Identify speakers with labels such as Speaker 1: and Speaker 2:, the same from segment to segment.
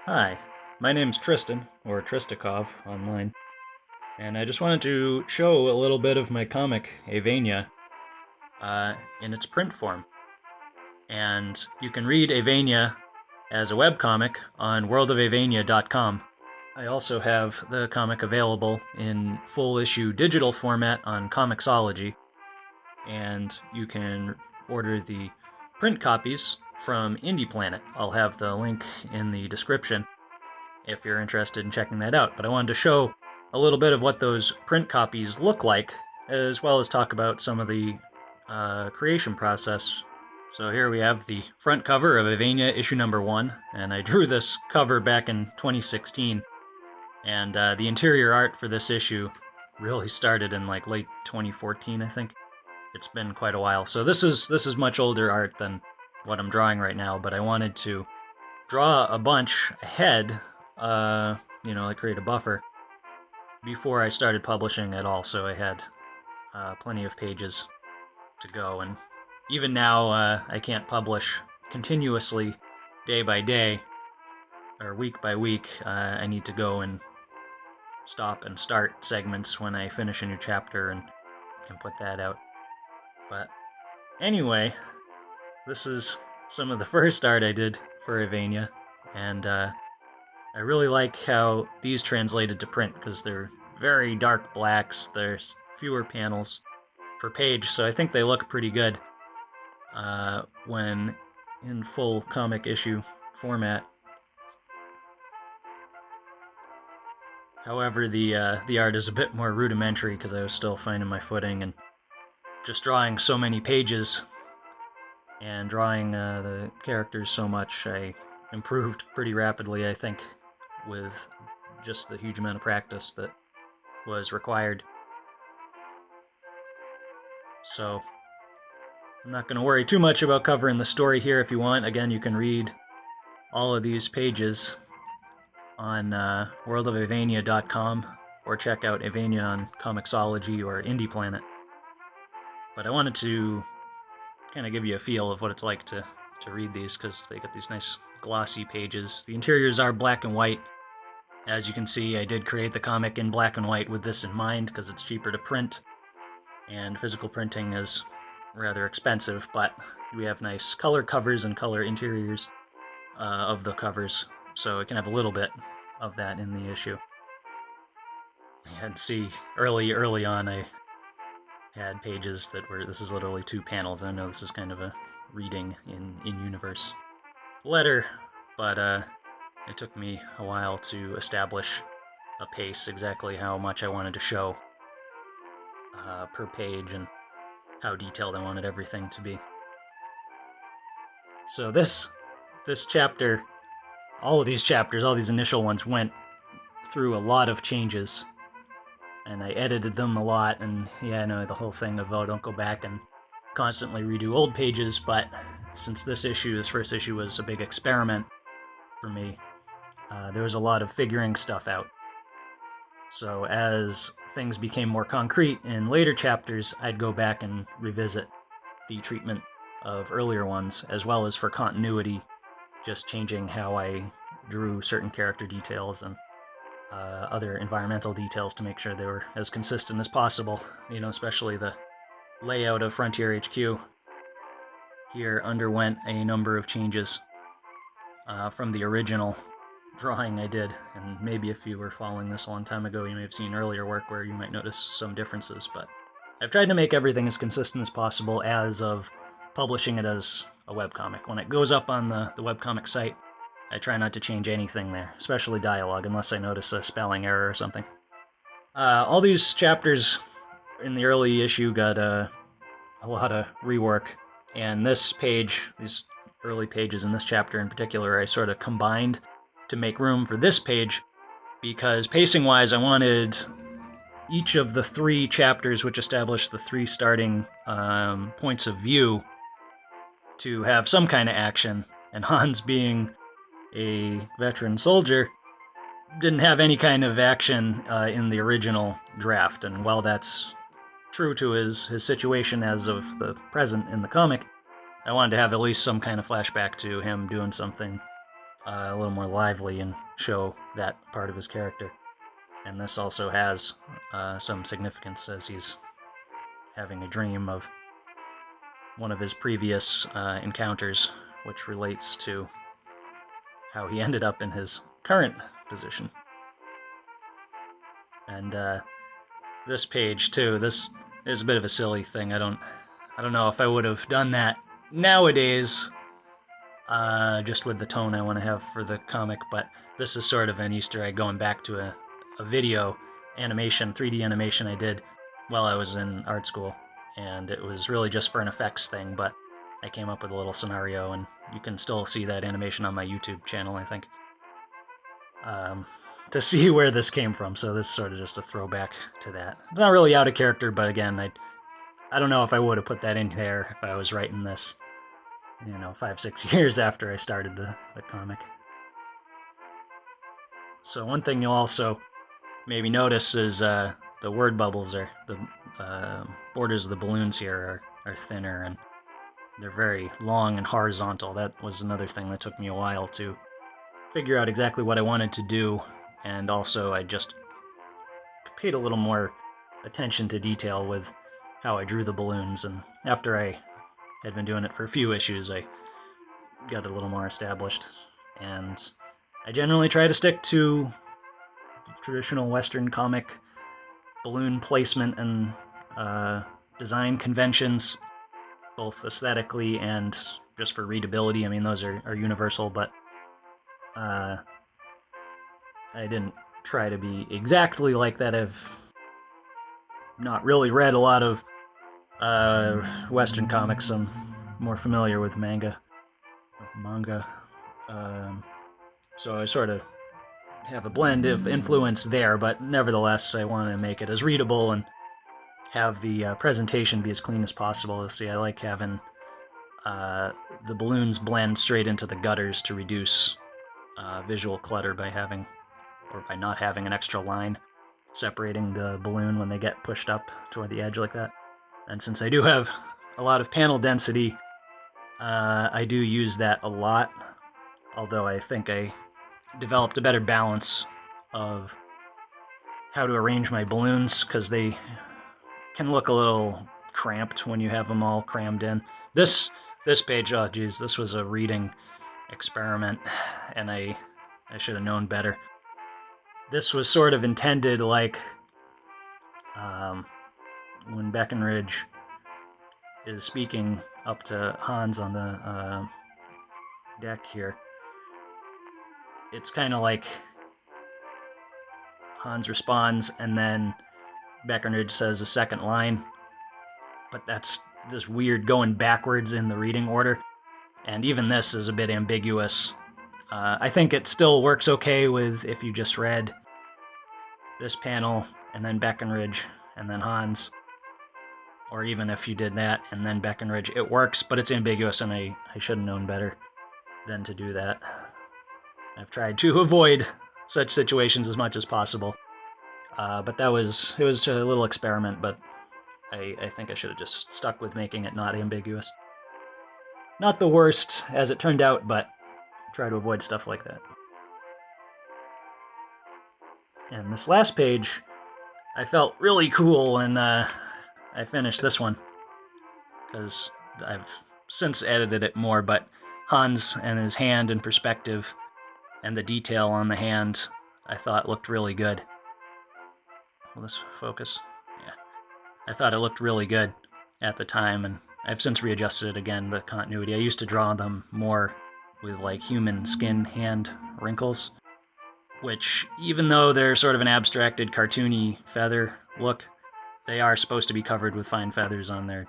Speaker 1: Hi, my name's Tristan, or Tristakov online, and I just wanted to show a little bit of my comic, Avania, in its print form. And you can read Avania as a webcomic on worldofavania.com. I also have the comic available in full issue digital format on ComiXology, and you can order the print copies from IndyPlanet. I'll have the link in the description if you're interested in checking that out. But I wanted to show a little bit of what those print copies look like, as well as talk about some of the creation process. So here we have the front cover of Avania issue number 1, and I drew this cover back in 2016. And the interior art for this issue really started in like late 2014, I think. It's been quite a while. So this is much older art than what I'm drawing right now, but I wanted to draw a bunch ahead, like create a buffer before I started publishing at all, so I had plenty of pages to go. And even now, I can't publish continuously day by day or week by week. I need to go and stop and start segments when I finish a new chapter and can put that out. But anyway, this is some of the first art I did for Avania, and I really like how these translated to print because they're very dark blacks. There's fewer panels per page, so I think they look pretty good when in full comic issue format. However, the art is a bit more rudimentary because I was still finding my footing and just drawing so many pages and drawing the characters so much. I improved pretty rapidly, I think, with just the huge amount of practice that was required. So I'm not going to worry too much about covering the story here. If you want, again, you can read all of these pages on worldofavania.com or check out Avania on ComiXology or IndyPlanet. But I wanted to kind of give you a feel of what it's like to read these because they got these nice glossy pages. The interiors are black and white. As you can see, I did create the comic in black and white with this in mind because it's cheaper to print, and physical printing is rather expensive, but we have nice color covers and color interiors of the covers, so it can have a little bit of that in the issue. And see, early on, I had pages that were, this is literally 2 panels. I know this is kind of a reading in universe letter, but it took me a while to establish a pace, exactly how much I wanted to show per page and how detailed I wanted everything to be. So this chapter, all of these chapters, all these initial ones, went through a lot of changes, and I edited them a lot. And yeah, I know the whole thing of, oh, don't go back and constantly redo old pages, but since this first issue was a big experiment for me, there was a lot of figuring stuff out. So as things became more concrete in later chapters, I'd go back and revisit the treatment of earlier ones, as well as for continuity, just changing how I drew certain character details and other environmental details to make sure they were as consistent as possible. Especially the layout of Frontier HQ here underwent a number of changes from the original drawing I did, and maybe if you were following this a long time ago, you may have seen earlier work where you might notice some differences, but I've tried to make everything as consistent as possible as of publishing it as a webcomic. When it goes up on the webcomic site, I try not to change anything there, especially dialogue, unless I notice a spelling error or something. All these chapters in the early issue got a lot of rework, and this page, these early pages in this chapter in particular, I sort of combined to make room for this page, because pacing-wise, I wanted each of the 3 chapters, which establish the 3 starting points of view, to have some kind of action, and Hans, being a veteran soldier, didn't have any kind of action in the original draft, and while that's true to his situation as of the present in the comic, I wanted to have at least some kind of flashback to him doing something a little more lively and show that part of his character. And this also has some significance as he's having a dream of one of his previous encounters, which relates to how he ended up in his current position. And this page too, this is a bit of a silly thing. I don't know if I would have done that nowadays, just with the tone I want to have for the comic, but this is sort of an Easter egg going back to a video animation, 3D animation I did while I was in art school. And it was really just for an effects thing, but I came up with a little scenario, and you can still see that animation on my YouTube channel, I think, to see where this came from. So this is sort of just a throwback to that. It's not really out of character, but again, I don't know if I would have put that in there if I was writing this, 5-6 years after I started the comic. So one thing you'll also maybe notice is the word bubbles, or the borders of the balloons here are thinner, and they're very long and horizontal. That was another thing that took me a while to figure out exactly what I wanted to do, and also I just paid a little more attention to detail with how I drew the balloons, and after I had been doing it for a few issues, I got a little more established, and I generally try to stick to traditional Western comic balloon placement and design conventions, both aesthetically and just for readability. I mean, those are universal, but I didn't try to be exactly like that. I've not really read a lot of Western comics. I'm more familiar with manga. So I sort of have a blend of influence there, but nevertheless, I want to make it as readable and have the presentation be as clean as possible. See, I like having the balloons blend straight into the gutters to reduce visual clutter by not having an extra line separating the balloon when they get pushed up toward the edge like that. And since I do have a lot of panel density, I do use that a lot, although I think I developed a better balance of how to arrange my balloons, because they can look a little cramped when you have them all crammed in. This page, oh geez, this was a reading experiment, and I should have known better. This was sort of intended like when Breckenridge is speaking up to Hans on the deck here. It's kind of like Hans responds, and then Breckenridge says a second line, but that's this weird going backwards in the reading order, and even this is a bit ambiguous. I think it still works okay with if you just read this panel and then Breckenridge and then Hans, or even if you did that and then Breckenridge, it works, but it's ambiguous, and I should have known better than to do that. I've tried to avoid such situations as much as possible, but it was a little experiment, but I think I should have just stuck with making it not ambiguous. Not the worst, as it turned out, but try to avoid stuff like that. And this last page, I felt really cool when I finished this one, because I've since edited it more, but Hans and his hand in perspective and the detail on the hand, I thought looked really good. Will this focus? Yeah. I thought it looked really good at the time, and I've since readjusted it again, the continuity. I used to draw them more with like human skin hand wrinkles, which, even though they're sort of an abstracted, cartoony feather look, they are supposed to be covered with fine feathers on their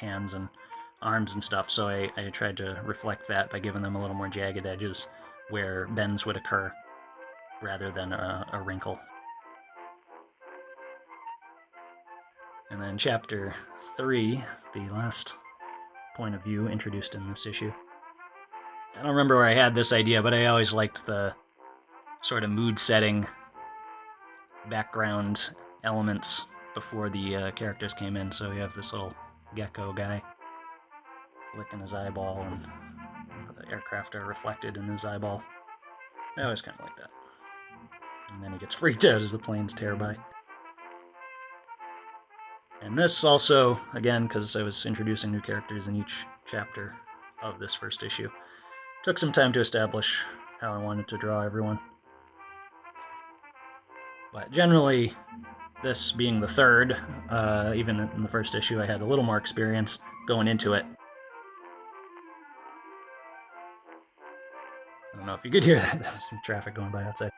Speaker 1: hands and arms and stuff, so I tried to reflect that by giving them a little more jagged edges where bends would occur, rather than a wrinkle. And then chapter 3, the last point of view introduced in this issue. I don't remember where I had this idea, but I always liked the sort of mood-setting background elements before the characters came in. So you have this little gecko guy licking his eyeball, and the aircraft are reflected in his eyeball. I always kind of like that. And then he gets freaked out as the planes tear by. And this also, again, because I was introducing new characters in each chapter of this first issue, took some time to establish how I wanted to draw everyone. But generally, this being the third, even in the first issue, I had a little more experience going into it. I don't know if you could hear that. There's some traffic going by outside.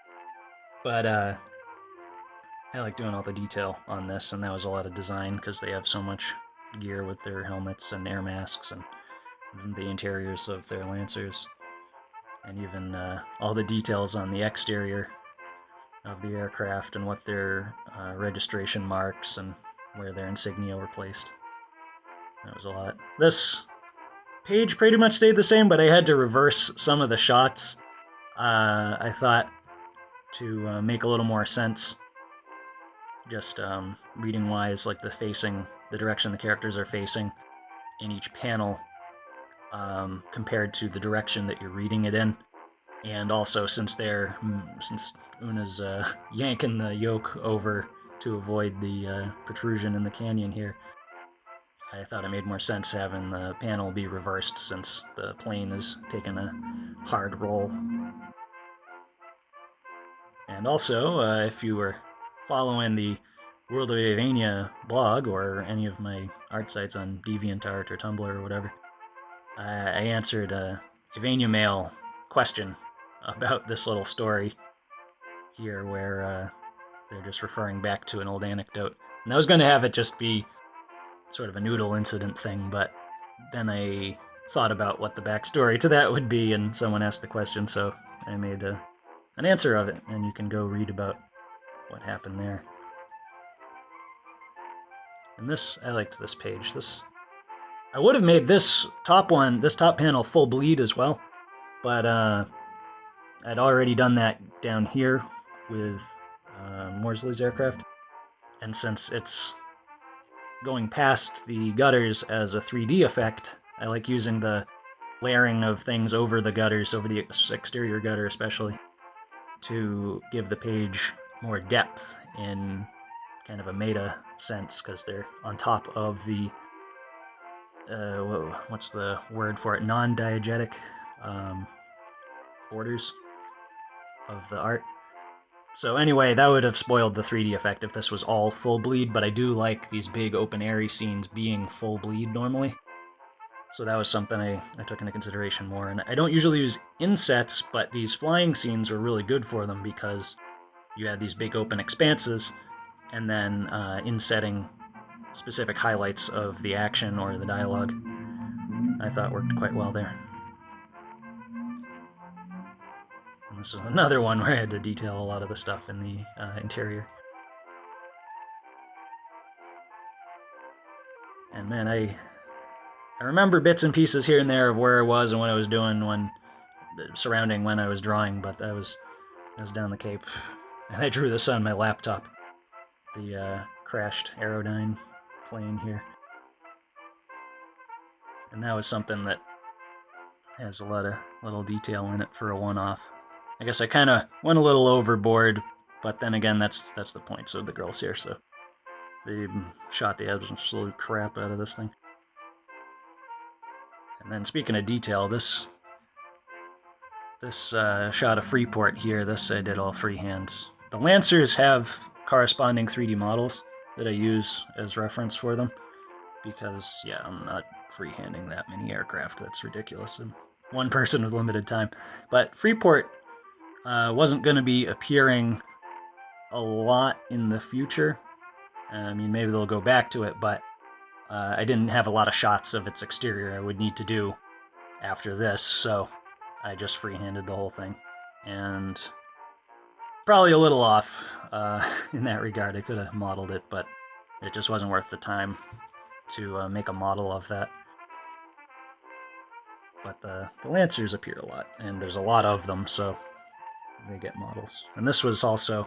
Speaker 1: But I like doing all the detail on this, and that was a lot of design because they have so much gear with their helmets and air masks and the interiors of their Lancers, and even all the details on the exterior of the aircraft and what their registration marks and where their insignia were placed. That was a lot. This page pretty much stayed the same, but I had to reverse some of the shots. I thought to make a little more sense, just reading wise, like the direction the characters are facing in each panel, compared to the direction that you're reading it in. And also, since Una's yanking the yoke over to avoid the protrusion in the canyon here, I thought it made more sense having the panel be reversed since the plane is taking a hard roll. And also, if you were following the World of Avania blog or any of my art sites on DeviantArt or Tumblr or whatever, I answered a Avania Mail question about this little story here where they're just referring back to an old anecdote. And I was going to have it just be sort of a noodle incident thing, but then I thought about what the backstory to that would be, and someone asked the question, so I made an answer of it, and you can go read about what happened there. And this, I liked this page. I would have made this top panel full bleed as well, but I'd already done that down here with Morsley's aircraft, and since it's going past the gutters as a 3D effect, I like using the layering of things over the gutters, over the exterior gutter especially, to give the page more depth in kind of a meta sense, because they're on top of the what's the word for it? Non-diegetic borders of the art. So anyway, that would have spoiled the 3D effect if this was all full bleed, but I do like these big open airy scenes being full bleed normally. So that was something I took into consideration more. And I don't usually use insets, but these flying scenes were really good for them because you had these big open expanses, and then insetting specific highlights of the action or the dialogue, I thought worked quite well there. And this is another one where I had to detail a lot of the stuff in the interior. And man, I remember bits and pieces here and there of where I was and what I was doing when I was drawing, but I was down the Cape, and I drew this on my laptop, the crashed Aerodyne plane here. And that was something that has a lot of little detail in it for a one-off. I guess I kind of went a little overboard, but then again, that's the point. So the girl's here, so they shot the absolute crap out of this thing. And then speaking of detail, this shot of Freeport here, this I did all freehand. The Lancers have corresponding 3D models that I use as reference for them, because, yeah, I'm not freehanding that many aircraft. That's ridiculous. I'm one person with limited time. But Freeport wasn't going to be appearing a lot in the future. I mean, maybe they'll go back to it, but I didn't have a lot of shots of its exterior I would need to do after this, so I just freehanded the whole thing. And probably a little off in that regard. I could have modeled it, but it just wasn't worth the time to make a model of that. But the Lancers appear a lot, and there's a lot of them, so they get models. And this was also,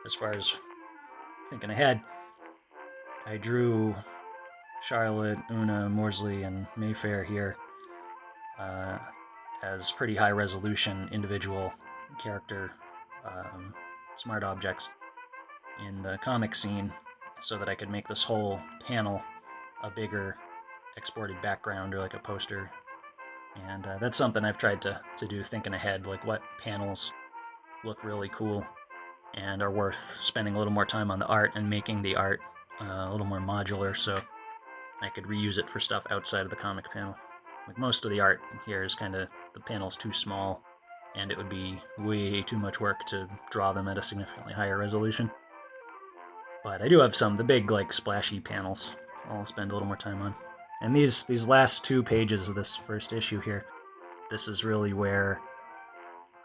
Speaker 1: as far as thinking ahead, I drew Charlotte, Una, Morsley, and Mayfair here as pretty high resolution individual character smart objects in the comic scene so that I could make this whole panel a bigger exported background or like a poster. And that's something I've tried to do, thinking ahead, like what panels look really cool and are worth spending a little more time on the art and making the art a little more modular so I could reuse it for stuff outside of the comic panel. Like most of the art here is kind of, the panel's too small and it would be way too much work to draw them at a significantly higher resolution. But I do have some, the big like splashy panels I'll spend a little more time on. And these last 2 pages of this first issue here, this is really where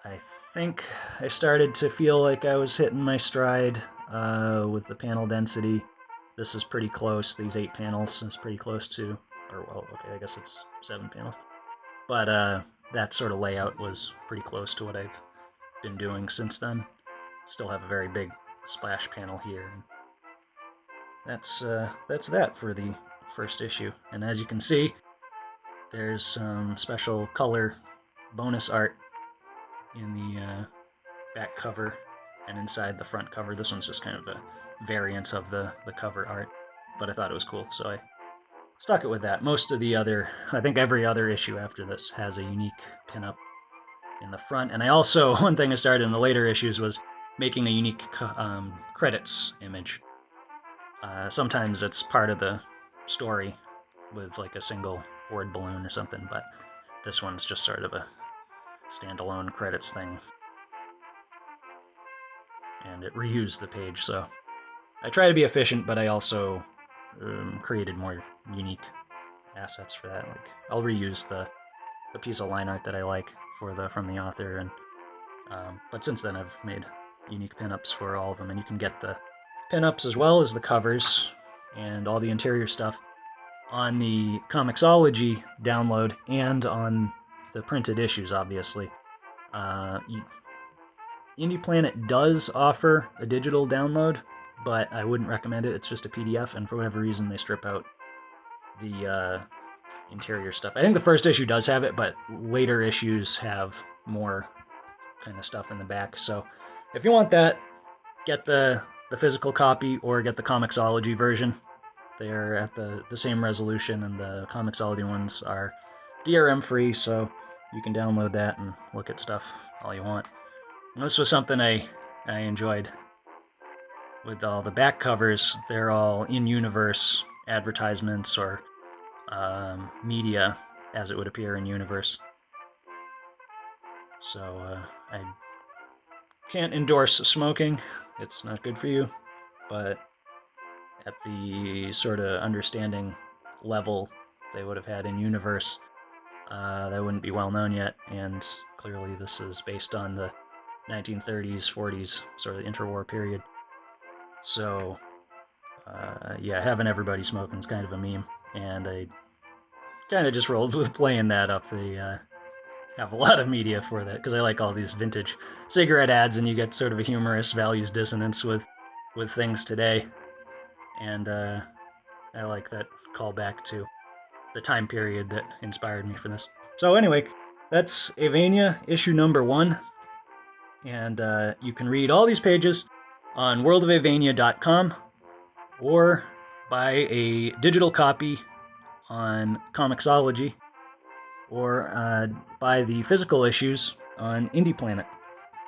Speaker 1: I think I started to feel like I was hitting my stride with the panel density. This is pretty close. These 8 panels is pretty close to, or well, okay, I guess it's 7 panels. But that sort of layout was pretty close to what I've been doing since then. Still have a very big splash panel here. That's that for the first issue. And as you can see, there's some special color bonus art in the back cover and inside the front cover. This one's just kind of a variant of the cover art, but I thought it was cool, so I stuck it with that. Most of the other, I think every other issue after this has a unique pinup in the front. And I also, one thing I started in the later issues was making a unique credits image. Sometimes it's part of the story with like a single word balloon or something, but this one's just sort of a standalone credits thing. And it reused the page, so I try to be efficient, but I also created more unique assets for that. Like I'll reuse the piece of line art that I like from the author, and but since then I've made unique pinups for all of them, and you can get the pinups as well as the covers and all the interior stuff on the ComiXology download and on the printed issues, obviously. IndyPlanet does offer a digital download, but I wouldn't recommend it. It's just a PDF, and for whatever reason they strip out the interior stuff. I think the first issue does have it, but later issues have more kind of stuff in the back. So if you want that, get the physical copy or get the ComiXology version. They're at the same resolution, and the ComiXology ones are DRM free, so you can download that and look at stuff all you want. And this was something I enjoyed. With all the back covers, they're all in-universe advertisements or media as it would appear in universe. So I can't endorse smoking. It's not good for you, but at the sort of understanding level they would have had in universe, that wouldn't be well known yet, and clearly this is based on the 1930s, 40s, sort of the interwar period. So, yeah, having everybody smoking is kind of a meme, and I kind of just rolled with playing that up. They have a lot of media for that, because I like all these vintage cigarette ads, and you get sort of a humorous values dissonance with things today, and I like that callback to the time period that inspired me for this. So anyway, that's Avania, issue number 1, and you can read all these pages on worldofavania.com or buy a digital copy on ComiXology, or buy the physical issues on IndyPlanet.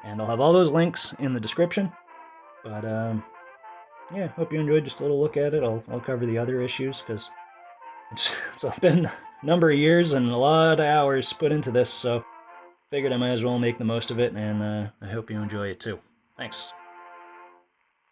Speaker 1: And I'll have all those links in the description. But yeah, hope you enjoyed just a little look at it. I'll cover the other issues, because it's been a number of years and a lot of hours put into this, so figured I might as well make the most of it, and I hope you enjoy it too. Thanks.